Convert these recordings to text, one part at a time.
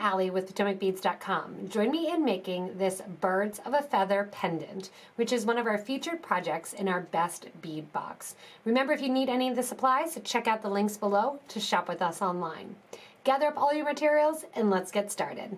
Allie with PotomacBeads.com. Join me in making this Birds of a Feather pendant, which is one of our featured projects in our Best Bead box. Remember, if you need any of the supplies, check out the links below to shop with us online. Gather up all your materials and let's get started.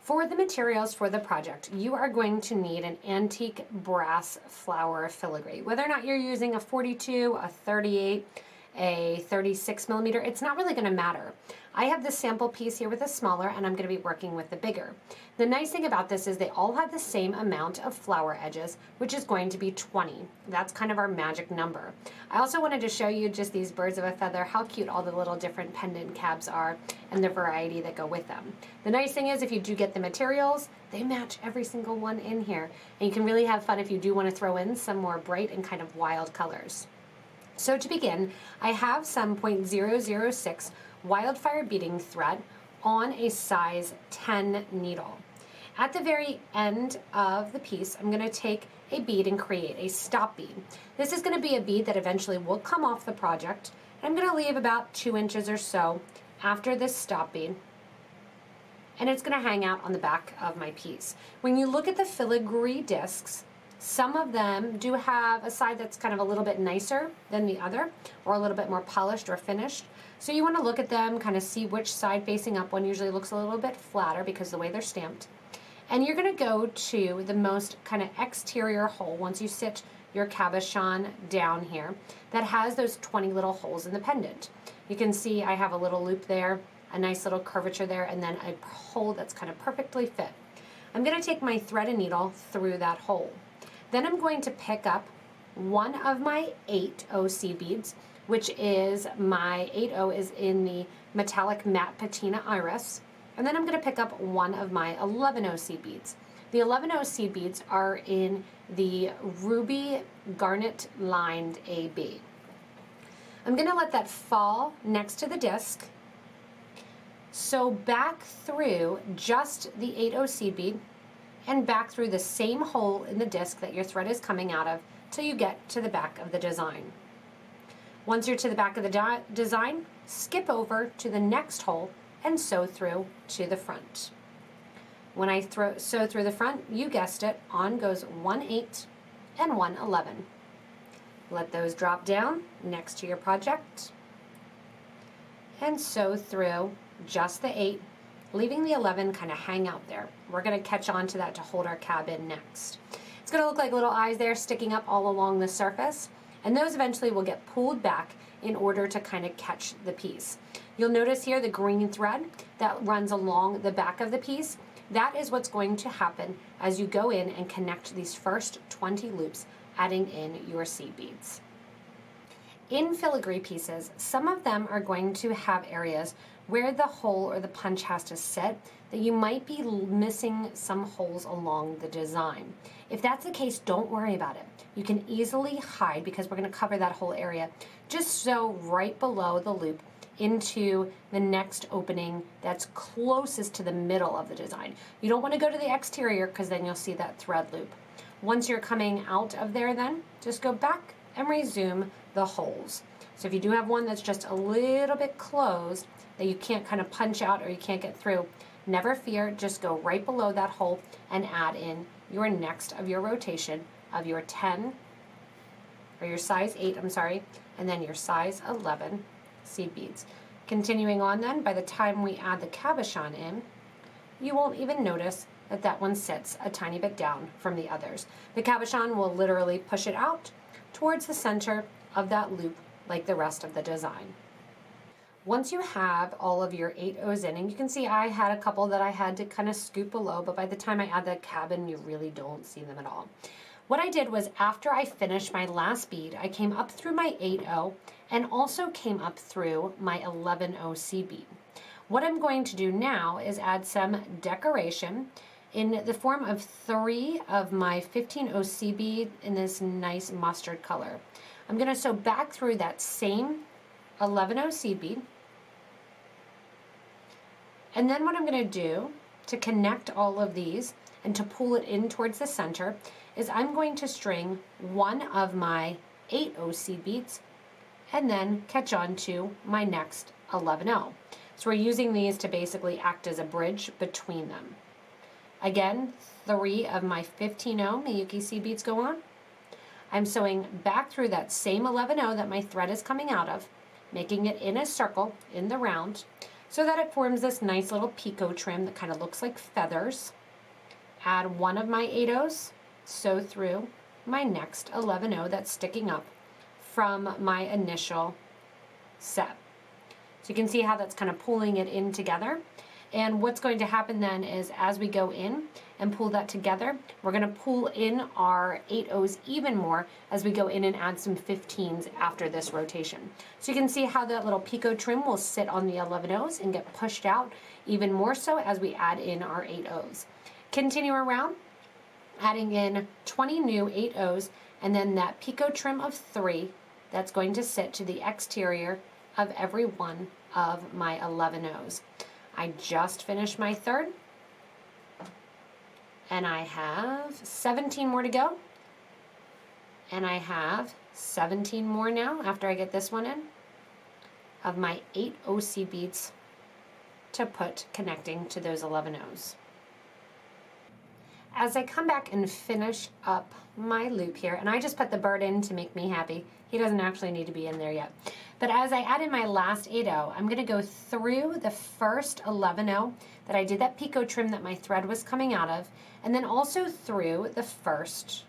For the materials for the project, you are going to need an antique brass flower filigree. Whether or not you're using a 42, a 38, a 36 millimeter, it's not really going to matter. I have this sample piece here with a smaller, and I'm going to be working with the bigger. The nice thing about this is they all have the same amount of flower edges, which is going to be 20. That's kind of our magic number. I also wanted to show you just these birds of a feather, how cute all the little different pendant cabs are and the variety that go with them. The nice thing is if you do get the materials, they match every single one in here. And you can really have fun if you do want to throw in some more bright and kind of wild colors. So to begin, I have some .006 wildfire beading thread on a size 10 needle. At the very end of the piece, I'm going to take a bead and create a stop bead. This is going to be a bead that eventually will come off the project. I'm going to leave about 2 inches or so after this stop bead, and it's going to hang out on the back of my piece. When you look at the filigree discs, some of them do have a side that's kind of a little bit nicer than the other, or a little bit more polished or finished. So you want to look at them, kind of see which side facing up one usually looks a little bit flatter because of the way they're stamped. And you're going to go to the most kind of exterior hole once you sit your cabochon down here that has those 20 little holes in the pendant. You can see I have a little loop there, a nice little curvature there, and then a hole that's kind of perfectly fit. I'm going to take my thread and needle through that hole. Then I'm going to pick up one of my 8 OC beads, which is my 8O is in the metallic matte patina iris. And then I'm going to pick up one of my 11 OC beads. The 11 OC beads are in the ruby garnet lined AB. I'm going to let that fall next to the disc. So back through just the 8 OC bead and back through the same hole in the disc that your thread is coming out of till you get to the back of the design. Once you're to the back of the design, skip over to the next hole and sew through to the front. When I sew through the front, you guessed it, on goes 1/8 and 1/11. Let those drop down next to your project and sew through just the 8, leaving the 11 kind of hang out there. We're going to catch on to that to hold our cab in next. It's going to look like little eyes there sticking up all along the surface, and those eventually will get pulled back in order to kind of catch the piece. You'll notice here the green thread that runs along the back of the piece. That is what's going to happen as you go in and connect these first 20 loops, adding in your seed beads. In filigree pieces, some of them are going to have areas where the hole or the punch has to sit that you might be missing some holes along the design. If that's the case, don't worry about it. You can easily hide, because we're going to cover that whole area. Just sew right below the loop into the next opening that's closest to the middle of the design. You don't want to go to the exterior because then you'll see that thread loop. Once you're coming out of there, then just go back and resume the holes. So if you do have one that's just a little bit closed that you can't kind of punch out or you can't get through, never fear, just go right below that hole and add in your next of your rotation of your 10, or your size 8, and then your size 11 seed beads. Continuing on then, by the time we add the cabochon in, you won't even notice that that one sits a tiny bit down from the others. The cabochon will literally push it out towards the center of that loop like the rest of the design. Once you have all of your 8 O's in, and you can see I had a couple that I had to kind of scoop below, but by the time I add the cabin, you really don't see them at all. What I did was, after I finished my last bead, I came up through my 8O and also came up through my 11 OC bead. What I'm going to do now is add some decoration in the form of 3 of my 15 OC bead in this nice mustard color. I'm going to sew back through that same 11 OC bead, and then what I'm going to do to connect all of these and to pull it in towards the center is I'm going to string one of my 8 OC beads and then catch on to my next 11O. So we're using these to basically act as a bridge between them. Again, 3 of my 15-0 Miyuki seed beads go on. I'm sewing back through that same 11-0 that my thread is coming out of, making it in a circle in the round so that it forms this nice little picot trim that kind of looks like feathers. Add 1 of my 8-0s, sew through my next 11-0 that's sticking up from my initial set. So you can see how that's kind of pulling it in together. And what's going to happen then is as we go in and pull that together, we're going to pull in our 8-0s even more as we go in and add some 15s after this rotation. So you can see how that little picot trim will sit on the 11-0s and get pushed out even more so as we add in our 8-0s. Continue around, adding in 20 new 8-0s and then that picot trim of 3 that's going to sit to the exterior of every one of my 11-0s. I just finished my third, and I have 17 more to go, and I have 17 more now after I get this one in of my 8-0 seed beads to put connecting to those 11-0s. As I come back and finish up my loop here, and I just put the bird in to make me happy. He doesn't actually need to be in there yet. But as I add in my last 8-0, I'm going to go through the first 11-0 that I did that picot trim that my thread was coming out of, and then also through the first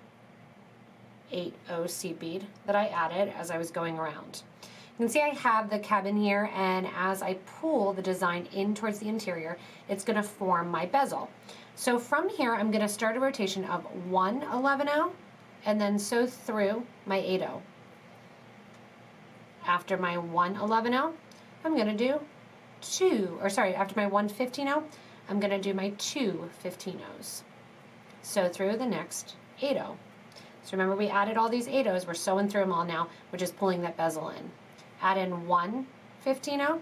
8-0 seed bead that I added as I was going around. You can see I have the cabin here, and as I pull the design in towards the interior, it's going to form my bezel. So from here, I'm going to start a rotation of 1 11-0 and then sew through my 8-0. After my 1 11-0, I'm going to do after my 1 15-0, I'm going to do my 2 15-0s. Sew through the next 8-0. So remember, we added all these 8-0s, we're sewing through them all now, we're just pulling that bezel in. Add in 1 15-0,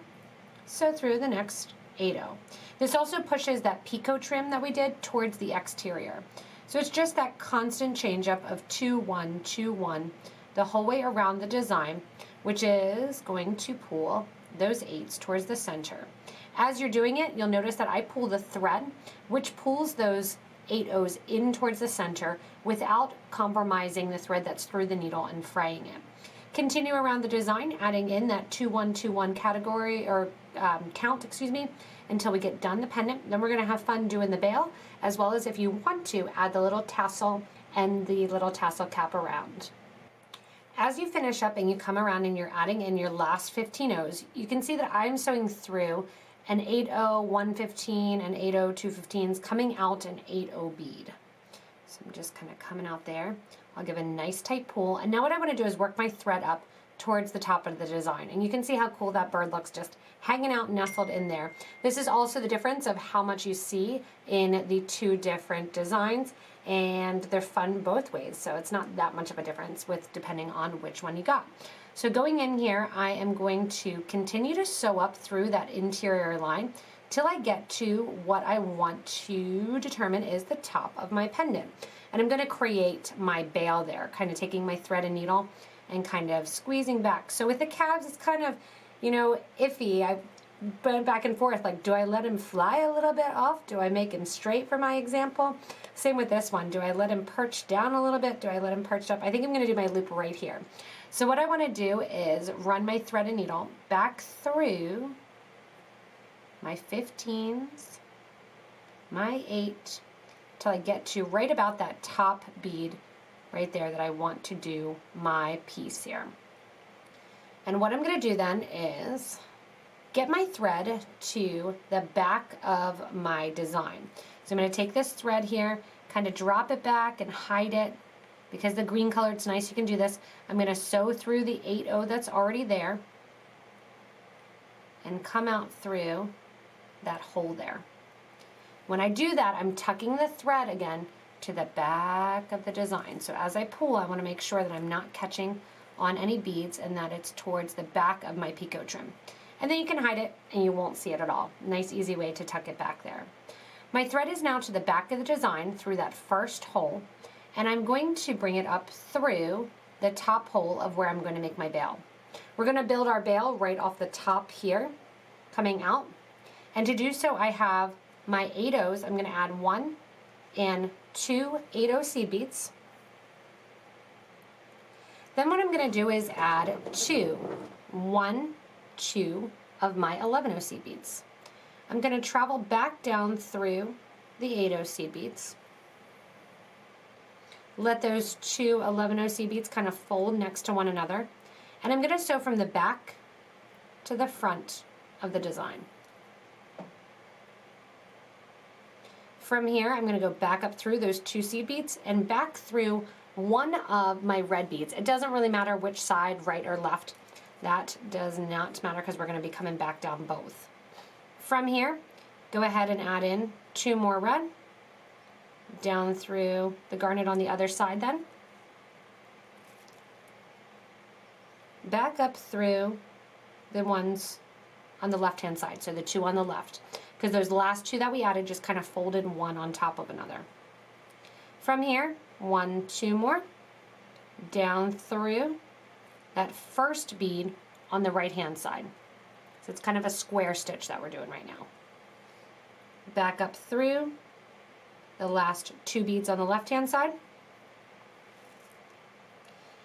sew through the next 8-0. This also pushes that picot trim that we did towards the exterior. So it's just that constant change up of 2-1, 2-1 the whole way around the design, which is going to pull those 8s towards the center. As you're doing it, you'll notice that I pull the thread, which pulls those 8-0s in towards the center without compromising the thread that's through the needle and fraying it. Continue around the design, adding in that 2-1, 2-1 category, or count, until we get done the pendant. Then we're going to have fun doing the bail, as well as, if you want to, add the little tassel and the little tassel cap around. As you finish up and you come around and you're adding in your last 15-0s, you can see that I'm sewing through an 8-0, 1 15, an 8-0, 2 15s, coming out an 8-0 bead. So I'm just kind of coming out there. I'll give a nice tight pull, and now what I want to do is work my thread up towards the top of the design. And you can see how cool that bird looks, just hanging out nestled in there. This is also the difference of how much you see in the 2 different designs, and they're fun both ways, so it's not that much of a difference with depending on which one you got. So going in here, I am going to continue to sew up through that interior line till I get to what I want to determine is the top of my pendant. And I'm going to create my bail there, kind of taking my thread and needle and kind of squeezing back. So with the calves, it's kind of, iffy. I went back and forth, like, do I let him fly a little bit off? Do I make him straight for my example? Same with this one. Do I let him perch down a little bit? Do I let him perch up? I think I'm going to do my loop right here. So what I want to do is run my thread and needle back through my 15s, my 8, till I get to right about that top bead right there that I want to do my piece here. And what I'm going to do then is get my thread to the back of my design. So I'm going to take this thread here, kind of drop it back and hide it. Because the green color, it's nice, you can do this. I'm going to sew through the 8-0 that's already there and come out through that hole there. When I do that, I'm tucking the thread again to the back of the design. So as I pull, I want to make sure that I'm not catching on any beads and that it's towards the back of my picot trim. And then you can hide it and you won't see it at all. Nice, easy way to tuck it back there. My thread is now to the back of the design through that first hole, and I'm going to bring it up through the top hole of where I'm going to make my bail. We're going to build our bail right off the top here, coming out And to do so, I have my 8 O's. I'm going to add 1 and 2 8-0 seed beads. Then what I'm going to do is add 1, 2 of my 11-0 seed beads. I'm going to travel back down through the 8-0 seed beads. Let those 2 11-0 seed beads kind of fold next to one another. And I'm going to sew from the back to the front of the design. From here, I'm going to go back up through those 2 seed beads and back through one of my red beads. It doesn't really matter which side, right or left. That does not matter because we're going to be coming back down both. From here, go ahead and add in 2 more red down through the garnet on the other side then. Back up through the ones on the left-hand side, so the 2 on the left, because those last 2 that we added just kind of folded one on top of another. From here, 1, 2 more, down through that first bead on the right-hand side. So it's kind of a square stitch that we're doing right now. Back up through the last 2 beads on the left-hand side.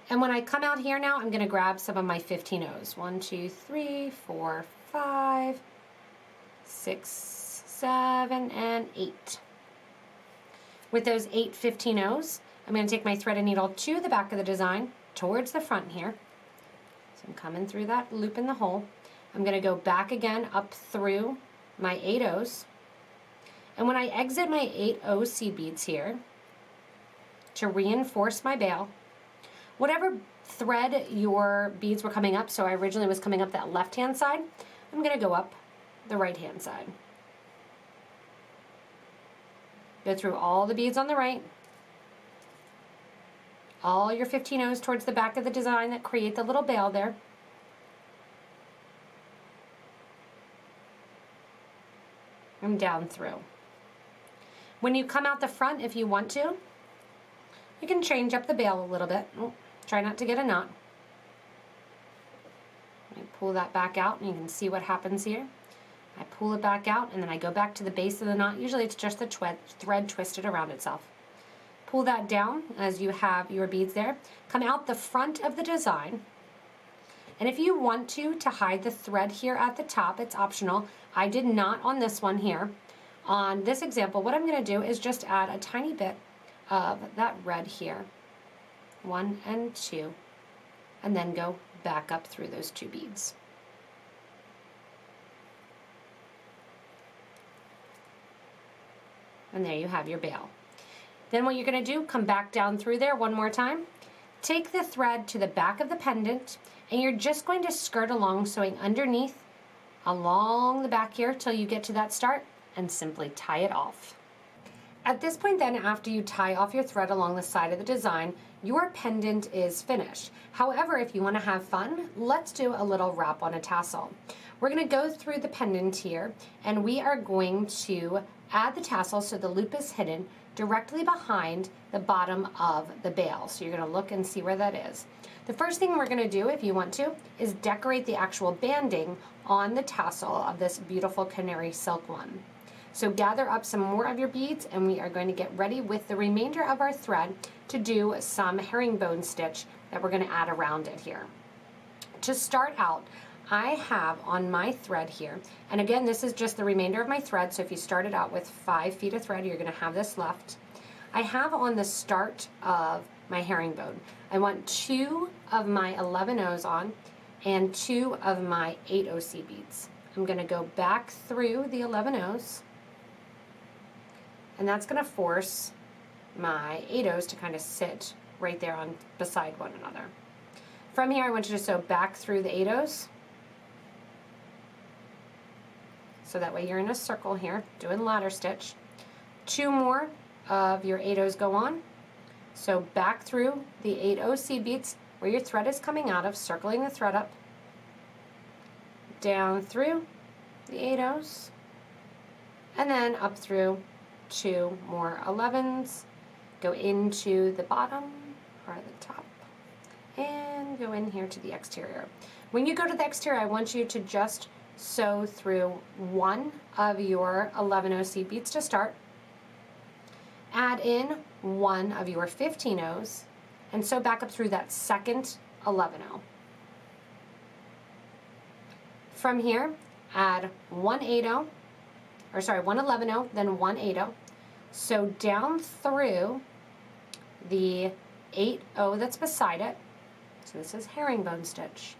And when I come out here now, I'm going to grab some of my 15 O's. 1, 2, 3, 4, 5, 6, 7, and 8. With those 8 15 O's, I'm going to take my thread and needle to the back of the design, towards the front here. So I'm coming through that loop in the hole. I'm going to go back again up through my 8 O's. And when I exit my 8 O seed beads here, to reinforce my bail, whatever thread your beads were coming up, so I originally was coming up that left-hand side, I'm going to go up the right-hand side. Go through all the beads on the right, all your 15 O's towards the back of the design that create the little bail there. And down through. When you come out the front, if you want to, you can change up the bail a little bit. Oh, try not to get a knot. I pull that back out and you can see what happens here. I pull it back out and then I go back to the base of the knot. Usually it's just the thread twisted around itself. Pull that down as you have your beads there. Come out the front of the design. And if you want to hide the thread here at the top, it's optional. I did not on this one here. On this example, what I'm going to do is just add a tiny bit of that red here. 1 and 2. And then go back up through those 2 beads. And there you have your bail. Then what you're going to do, come back down through there one more time. Take the thread to the back of the pendant, and you're just going to skirt along, sewing underneath, along the back here till you get to that start, and simply tie it off. At this point then, after you tie off your thread along the side of the design, your pendant is finished. However, if you want to have fun, let's do a little wrap on a tassel. We're going to go through the pendant here, and we are going to add the tassel so the loop is hidden directly behind the bottom of the bail. So you're going to look and see where that is. The first thing we're going to do, if you want to, is decorate the actual banding on the tassel of this beautiful canary silk one. So gather up some more of your beads, and we are going to get ready with the remainder of our thread to do some herringbone stitch that we're going to add around it here. To start out, I have on my thread here, and again, this is just the remainder of my thread, so if you started out with 5 feet of thread, you're going to have this left. I have on the start of my herringbone, I want 2 of my 11 O's on and 2 of my 8 OC beads. I'm going to go back through the 11 O's, and that's going to force my 8 O's to kind of sit right there on beside one another. From here, I want you to sew back through the 8 O's. So that way you're in a circle here, doing ladder stitch. 2 more of your 8 O's go on. So back through the 8 OC beads where your thread is coming out of, circling the thread up. Down through the 8 O's. And then up through 2 more 11s. Go into the bottom or the top. And go in here to the exterior. When you go to the exterior, I want you to just sew through one of your 11-0 seed beads to start, add in one of your 15-0s, and sew back up through that second 11-0. From here, add one 8-0, or sorry, one 11-0, then one 8-0. Sew down through the 8-0 that's beside it. So this is herringbone stitch.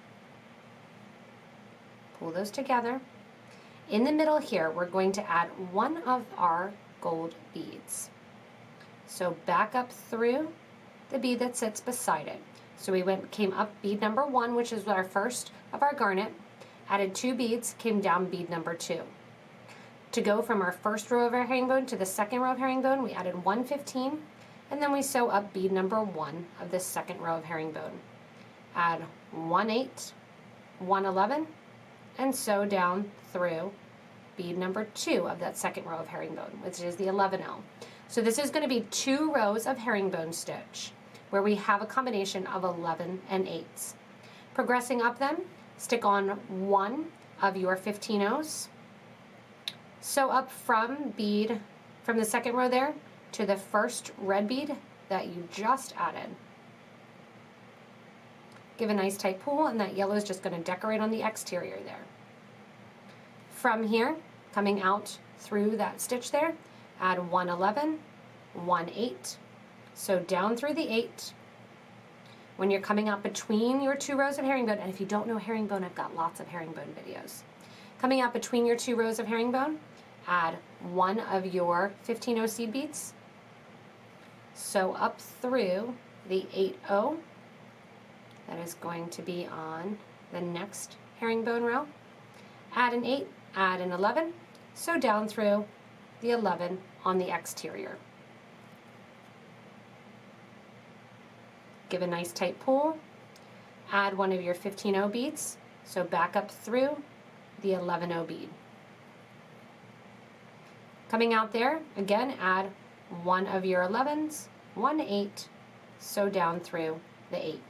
Pull those together. In the middle here, we're going to add one of our gold beads. So back up through the bead that sits beside it. So we came up bead number 1, which is our first of our garnet, added 2 beads, came down bead number 2. To go from our first row of our herringbone to the second row of herringbone, we added 1 15, and then we sew up bead number 1 of this second row of herringbone. Add 1 8, 1 11, and sew down through bead number 2 of that second row of herringbone, which is the 11-0. So this is going to be 2 rows of herringbone stitch where we have a combination of 11 and 8s. Progressing up them, stick on one of your 15-0s, sew up from the second row there to the first red bead that you just added. Give a nice tight pull, and that yellow is just going to decorate on the exterior there. From here, coming out through that stitch there, add 1 11, 1 8, sew down through the 8. When you're coming out between your 2 rows of herringbone, and if you don't know herringbone, I've got lots of herringbone videos. Coming out between your 2 rows of herringbone, add one of your 15-0 seed beads, sew up through the 8-0. That is going to be on the next herringbone row. Add an 8, add an 11, sew down through the 11 on the exterior. Give a nice tight pull, add one of your 15-0 beads, so back up through the 11-0 bead. Coming out there, again, add one of your 11s, 1 8, sew down through the 8.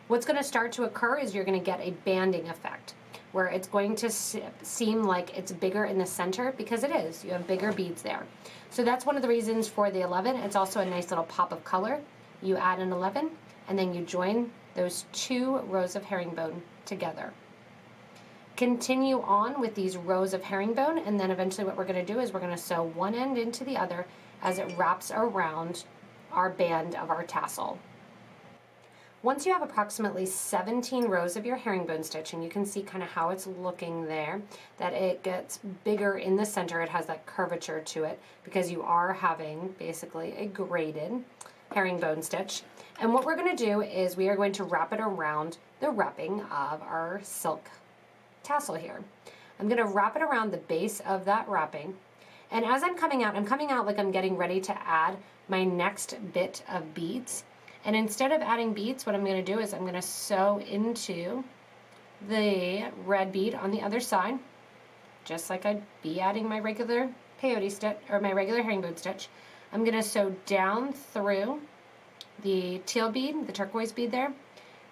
What's going to start to occur is you're going to get a banding effect where it's going to seem like it's bigger in the center, because it is. You have bigger beads there. So that's one of the reasons for the 11. It's also a nice little pop of color. You add an 11, and then you join those 2 rows of herringbone together. Continue on with these rows of herringbone, and then eventually what we're going to do is we're going to sew one end into the other as it wraps around our band of our tassel. Once you have approximately 17 rows of your herringbone stitch, and you can see kind of how it's looking there, that it gets bigger in the center, it has that curvature to it, because you are having basically a braided herringbone stitch. And what we're going to do is we are going to wrap it around the wrapping of our silk tassel here. I'm going to wrap it around the base of that wrapping, and as I'm coming out like I'm getting ready to add my next bit of beads. And instead of adding beads, what I'm going to do is I'm going to sew into the red bead on the other side, just like I'd be adding my regular peyote stitch, or my regular herringbone stitch. I'm going to sew down through the teal bead, the turquoise bead there,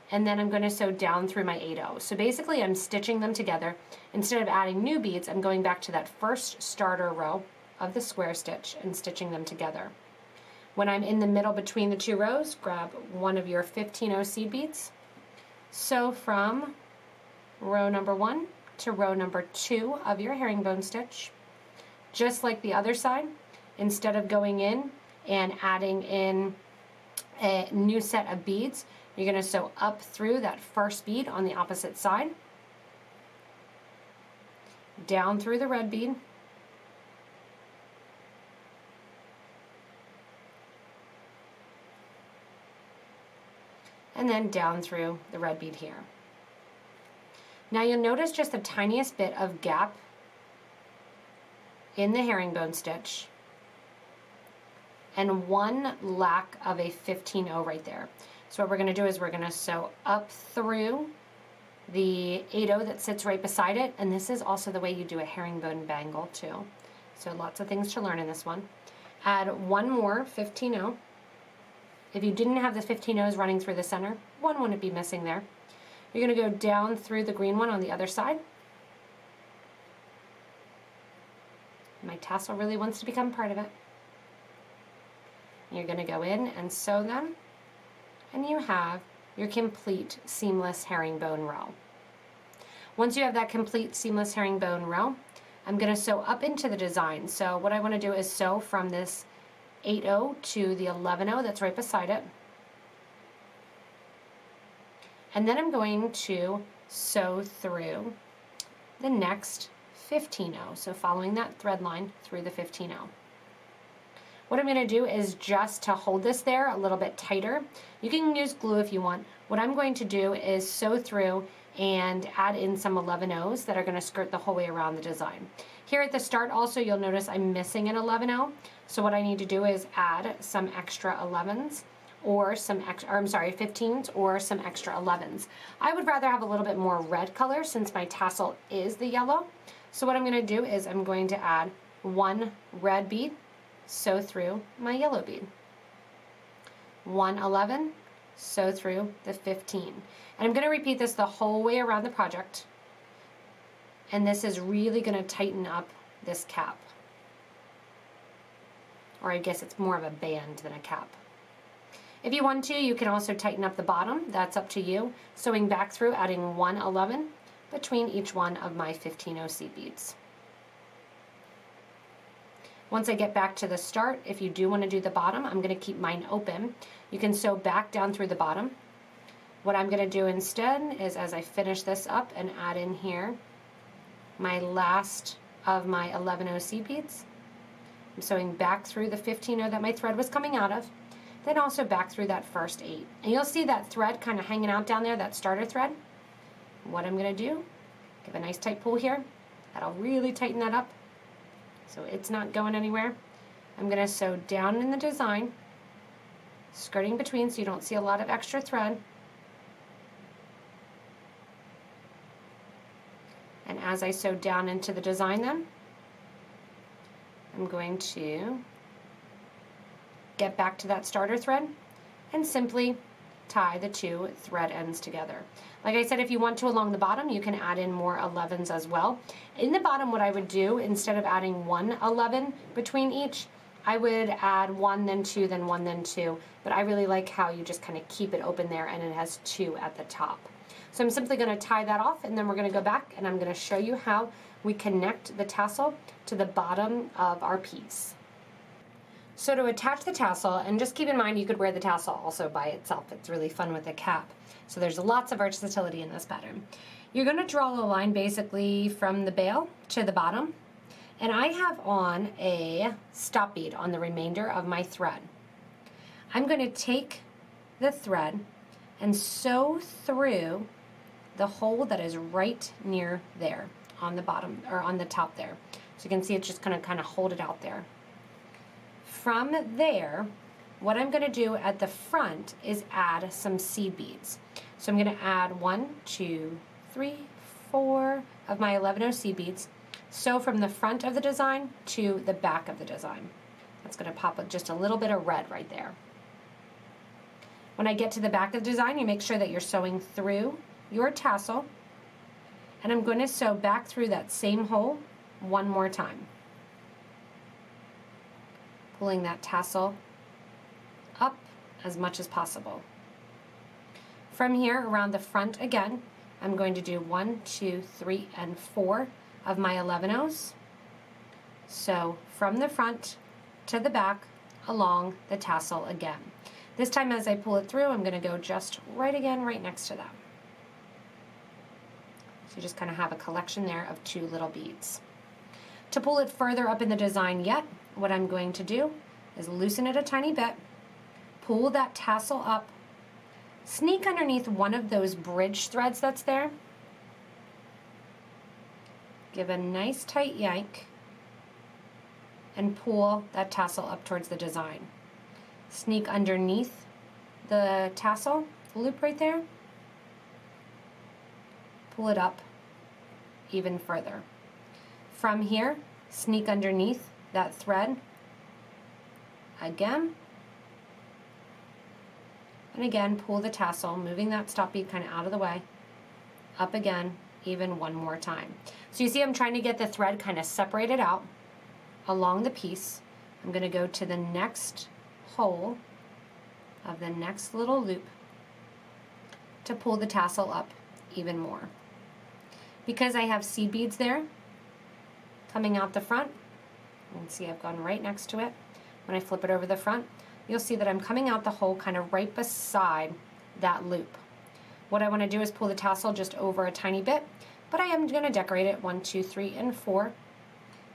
and then I'm going to sew down through my 8-0. So basically I'm stitching them together. Instead of adding new beads, I'm going back to that first starter row of the square stitch and stitching them together. When I'm in the middle between the 2 rows, grab one of your 15-0 seed beads, sew from row number 1 to row number 2 of your herringbone stitch. Just like the other side, instead of going in and adding in a new set of beads, you're going to sew up through that first bead on the opposite side, down through the red bead, and then down through the red bead here. Now you'll notice just the tiniest bit of gap in the herringbone stitch and one lack of a 15-0 right there. So what we're going to do is we're going to sew up through the 8-0 that sits right beside it, and this is also the way you do a herringbone bangle too. So lots of things to learn in this one. Add one more 15-0. If you didn't have the 15-0s running through the center, one wouldn't be missing there. You're going to go down through the green one on the other side, tassel really wants to become part of it. You're going to go in and sew them, and you have your complete seamless herringbone row. Once you have that complete seamless herringbone row, I'm going to sew up into the design. So what I want to do is sew from this 8-0 to the 11-0 that's right beside it. And then I'm going to sew through the next 15-0, so following that thread line through the 15-0. What I'm going to do is just to hold this there a little bit tighter. You can use glue if you want. What I'm going to do is sew through and add in some 11-0s that are going to skirt the whole way around the design. Here at the start also you'll notice I'm missing an 11-0, so what I need to do is add some extra 11s or some extra, or I'm sorry, 15s or some extra 11s. I would rather have a little bit more red color since my tassel is the yellow. So what I'm going to do is I'm going to add one red bead, sew through my yellow bead. 1 11, sew through the 15. And I'm going to repeat this the whole way around the project. And this is really going to tighten up this cap. Or I guess it's more of a band than a cap. If you want to, you can also tighten up the bottom. That's up to you. Sewing back through, adding 1 11 between each one of my 15-0 seed beads. Once I get back to the start, if you do want to do the bottom, I'm going to keep mine open. You can sew back down through the bottom. What I'm going to do instead is, as I finish this up and add in here my last of my 11-0 seed beads, I'm sewing back through the 15-0 that my thread was coming out of, then also back through that first 8. And you'll see that thread kind of hanging out down there, that starter thread. What I'm going to do, give a nice tight pull here. That'll really tighten that up so it's not going anywhere. I'm going to sew down in the design, skirting between so you don't see a lot of extra thread. And as I sew down into the design then, I'm going to get back to that starter thread and simply tie the 2 thread ends together. Like I said, if you want to along the bottom, you can add in more 11s as well. In the bottom, what I would do, instead of adding 1 11 between each, I would add 1, then 2, then 1, then 2. But I really like how you just kind of keep it open there and it has 2 at the top. So I'm simply going to tie that off, and then we're going to go back and I'm going to show you how we connect the tassel to the bottom of our piece. So to attach the tassel, and just keep in mind you could wear the tassel also by itself. It's really fun with a cap. So there's lots of versatility in this pattern. You're going to draw a line basically from the bail to the bottom, and I have on a stop bead on the remainder of my thread. I'm going to take the thread and sew through the hole that is right near there on the bottom, or on the top there. So you can see it's just going to kind of hold it out there. From there, what I'm going to do at the front is add some seed beads. So I'm going to add 1, 2, 3, 4 of my 11-0 seed beads. Sew from the front of the design to the back of the design. That's going to pop up just a little bit of red right there. When I get to the back of the design, you make sure that you're sewing through your tassel, and I'm going to sew back through that same hole one more time. Pulling that tassel up as much as possible. From here, around the front again, I'm going to do 1, 2, 3, and 4 of my 11-0s. So from the front to the back along the tassel again. This time as I pull it through, I'm going to go just right again, right next to that. So you just kind of have a collection there of 2 little beads. To pull it further up in the design yet, what I'm going to do is loosen it a tiny bit, pull that tassel up, sneak underneath one of those bridge threads that's there, give a nice tight yank, and pull that tassel up towards the design. Sneak underneath the tassel loop right there, pull it up even further. From here, sneak underneath that thread again, and again pull the tassel, moving that stop bead kind of out of the way, up again, even one more time. So you see I'm trying to get the thread kind of separated out along the piece. I'm going to go to the next hole of the next little loop to pull the tassel up even more. Because I have seed beads there coming out the front, you can see I've gone right next to it. When I flip it over the front, you'll see that I'm coming out the hole kind of right beside that loop. What I want to do is pull the tassel just over a tiny bit, but I am going to decorate it 1, 2, 3, and 4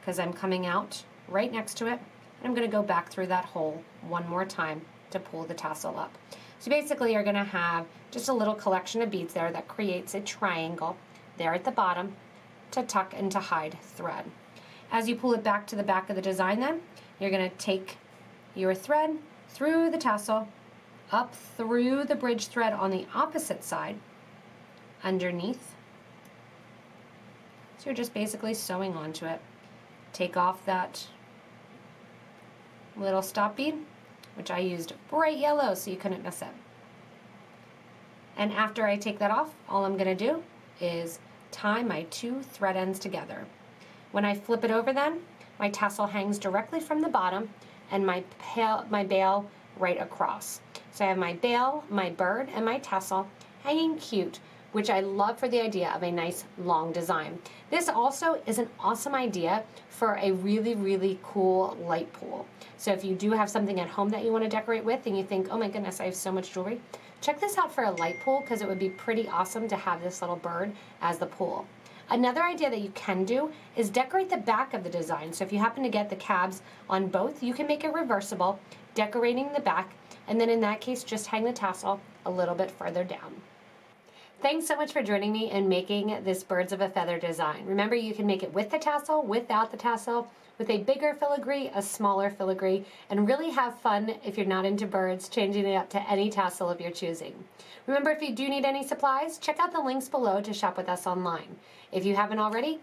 because I'm coming out right next to it. And I'm going to go back through that hole one more time to pull the tassel up. So basically you're going to have just a little collection of beads there that creates a triangle there at the bottom to tuck and to hide thread. As you pull it back to the back of the design then, you're going to take your thread through the tassel, up through the bridge thread on the opposite side, underneath. So you're just basically sewing onto it. Take off that little stop bead, which I used bright yellow so you couldn't miss it. And after I take that off, all I'm going to do is tie my 2 thread ends together. When I flip it over then, my tassel hangs directly from the bottom and my bail right across. So I have my bail, my bird, and my tassel hanging cute, which I love for the idea of a nice long design. This also is an awesome idea for a really, really cool light pool. So if you do have something at home that you want to decorate with and you think, oh my goodness, I have so much jewelry, check this out for a light pool because it would be pretty awesome to have this little bird as the pool. Another idea that you can do is decorate the back of the design. So if you happen to get the cabs on both, you can make it reversible, decorating the back, and then in that case, just hang the tassel a little bit further down. Thanks so much for joining me in making this Birds of a Feather design. Remember, you can make it with the tassel, without the tassel, with a bigger filigree, a smaller filigree, and really have fun if you're not into birds, changing it up to any tassel of your choosing. Remember, if you do need any supplies, check out the links below to shop with us online. If you haven't already,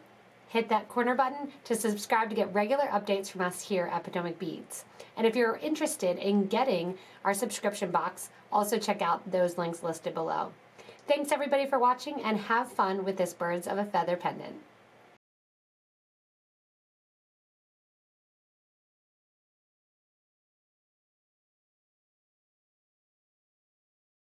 hit that corner button to subscribe to get regular updates from us here at PotomacBeads. And if you're interested in getting our subscription box, also check out those links listed below. Thanks everybody for watching and have fun with this Birds of a Feather pendant.